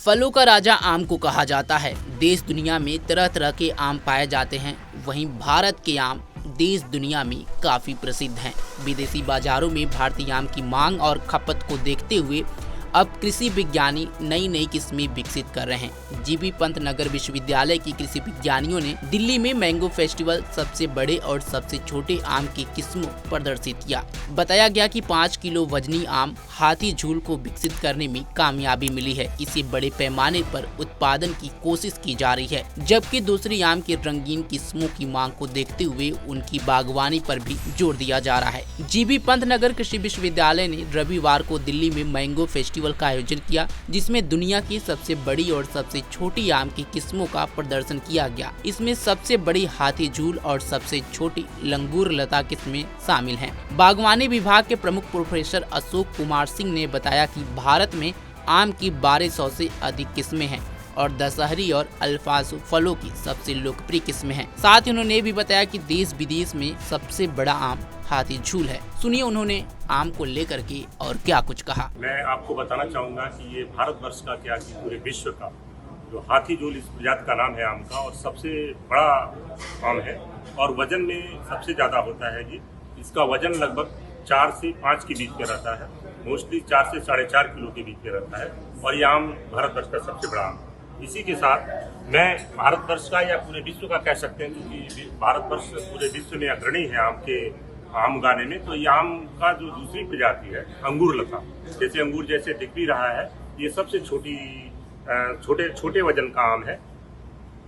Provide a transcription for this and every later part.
फलों का राजा आम को कहा जाता है। देश दुनिया में तरह तरह के आम पाए जाते हैं। वहीं भारत के आम देश दुनिया में काफ़ी प्रसिद्ध हैं। विदेशी बाजारों में भारतीय आम की मांग और खपत को देखते हुए अब कृषि विज्ञानी नई नई किस्में विकसित कर रहे हैं। जीबी पंत नगर विश्वविद्यालय की कृषि विज्ञानियों ने दिल्ली में मैंगो फेस्टिवल सबसे बड़े और सबसे छोटे आम की किस्मों प्रदर्शित किया। बताया गया कि 5 किलो वजनी आम हाथी झूल को विकसित करने में कामयाबी मिली है। इसे बड़े पैमाने पर उत्पादन की कोशिश की जा रही है, जबकि दूसरी आम की रंगीन किस्मों की मांग को देखते हुए उनकी बागवानी पर भी जोर दिया जा रहा है। जीबी पंत नगर कृषि विश्वविद्यालय ने रविवार को दिल्ली में मैंगो फेस्टिवल का आयोजन किया, जिसमें दुनिया की सबसे बड़ी और सबसे छोटी आम की किस्मों का प्रदर्शन किया गया। इसमें सबसे बड़ी हाथी झूल और सबसे छोटी लंगूर लता किस्में शामिल हैं। बागवानी विभाग के प्रमुख प्रोफेसर अशोक कुमार सिंह ने बताया कि भारत में आम की 1200 से अधिक किस्में हैं और दशहरी और अल्फांसो फलों की सबसे लोकप्रिय किस्में हैं। साथ ही उन्होंने भी बताया कि देश विदेश में सबसे बड़ा आम हाथी झूल है। सुनिए उन्होंने आम को लेकर के और क्या कुछ कहा। मैं आपको बताना चाहूँगा कि ये भारतवर्ष का क्या कि पूरे विश्व का जो हाथी झूल इस प्रजाति का नाम है आम का, और सबसे बड़ा आम है और वजन में सबसे ज़्यादा होता है। ये इसका वजन लगभग 4 से 5 के बीच में रहता है, मोस्टली 4 से 4.5 किलो के बीच में रहता है, और ये आम भारतवर्ष का सबसे बड़ा आम है। इसी के साथ मैं भारतवर्ष का या पूरे विश्व का कह सकते हैं, क्योंकि भारतवर्ष पूरे विश्व में अग्रणी है आम उगाने में। तो ये आम का जो दूसरी प्रजाति है अंगूर लता, जैसे अंगूर जैसे दिख भी रहा है, ये सबसे छोटे वजन का आम है।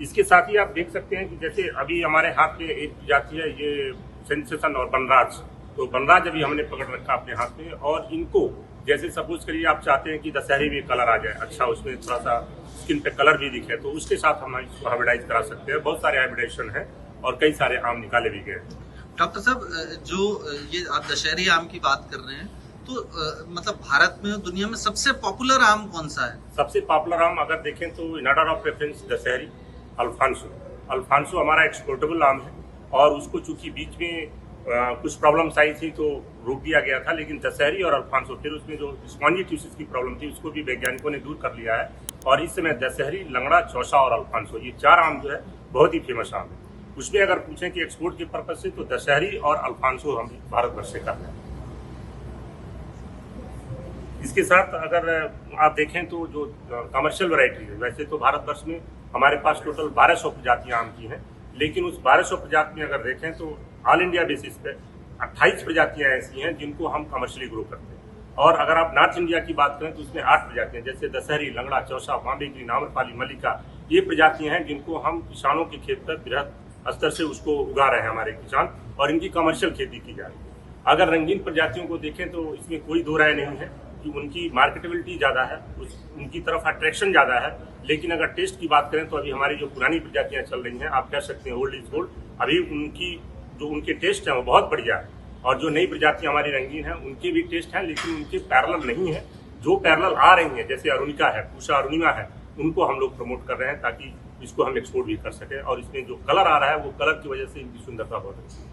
इसके साथ ही आप देख सकते हैं कि जैसे अभी हमारे हाथ में एक प्रजाति है, ये सेंसेशन और बनराज। तो बनराज अभी हमने पकड़ रखा अपने हाथ में, और इनको जैसे सपोज करिए आप चाहते हैं कि दशहरी में कलर आ जाए, अच्छा उसमें थोड़ा सा स्किन पे कलर भी दिखे, तो उसके साथ हम इसको हाइब्रिडाइज करा सकते हैं। बहुत सारे हाइब्रिडाइजेशन है और कई सारे आम निकाले भी गए। डॉक्टर साहब, जो ये आप दशहरी आम की बात कर रहे हैं, तो मतलब भारत में दुनिया में सबसे पॉपुलर आम कौन सा है? सबसे पॉपुलर आम अगर देखें तो in order of preference Dussehri, alphonso हमारा एक्सपोर्टेबल आम है, और उसको चूंकि बीच में कुछ प्रॉब्लम्स आई थी तो रोक दिया गया था। लेकिन दशहरी और अल्फांसो, फिर उसमें जो स्पॉन्जिटिसिस की प्रॉब्लम थी उसको भी वैज्ञानिकों ने दूर कर लिया है, और इस समय दशहरी, लंगड़ा, चौसा और अल्फांसो, ये 4 आम जो है बहुत ही फेमस आम है। उसमें अगर पूछें कि एक्सपोर्ट के पर्पज से, तो दशहरी और अल्फांसो हम भारतवर्ष से कर रहे हैं। इसके साथ अगर आप देखें तो जो कमर्शियल वैरायटी है, वैसे तो भारतवर्ष में हमारे पास टोटल 1200 प्रजातियां आम की हैं, लेकिन उस 1200 प्रजाति में अगर देखें तो ऑल इंडिया बेसिस पे 28 प्रजातियां ऐसी हैं जिनको हम कमर्शियली ग्रो करते हैं। और अगर आप नॉर्थ इंडिया की बात करें तो उसमें 8 प्रजातियां, जैसे दशहरी, लंगड़ा, चौसा, बॉम्बे ग्रीन, आम्रपाली, मल्लिका, ये प्रजातियां हैं जिनको हम किसानों के खेत पर बृहद स्तर से उसको उगा रहे हैं हमारे किसान, और इनकी कमर्शियल खेती की जा रही है। अगर रंगीन प्रजातियों को देखें तो इसमें कोई दो राय नहीं है कि उनकी मार्केटेबिलिटी ज़्यादा है, उनकी तरफ अट्रैक्शन ज़्यादा है। लेकिन अगर टेस्ट की बात करें तो अभी हमारी जो पुरानी प्रजातियां चल रही हैं, आप कह सकते हैं ओल्ड इज गोल्ड, अभी उनके टेस्ट हैं वो बहुत बढ़िया है। और जो नई प्रजातियां हमारी रंगीन हैं उनके भी टेस्ट हैं, लेकिन उनके पैरेलल नहीं है। जो पैरेलल आ रही हैं, जैसे अरुणिका है, पूषा अरुणिमा है, उनको हम लोग प्रमोट कर रहे हैं ताकि इसको हम एक्सपोर्ट भी कर सकें। और इसमें जो कलर आ रहा है वो कलर की वजह से इनकी सुंदरता बहुत अच्छी है।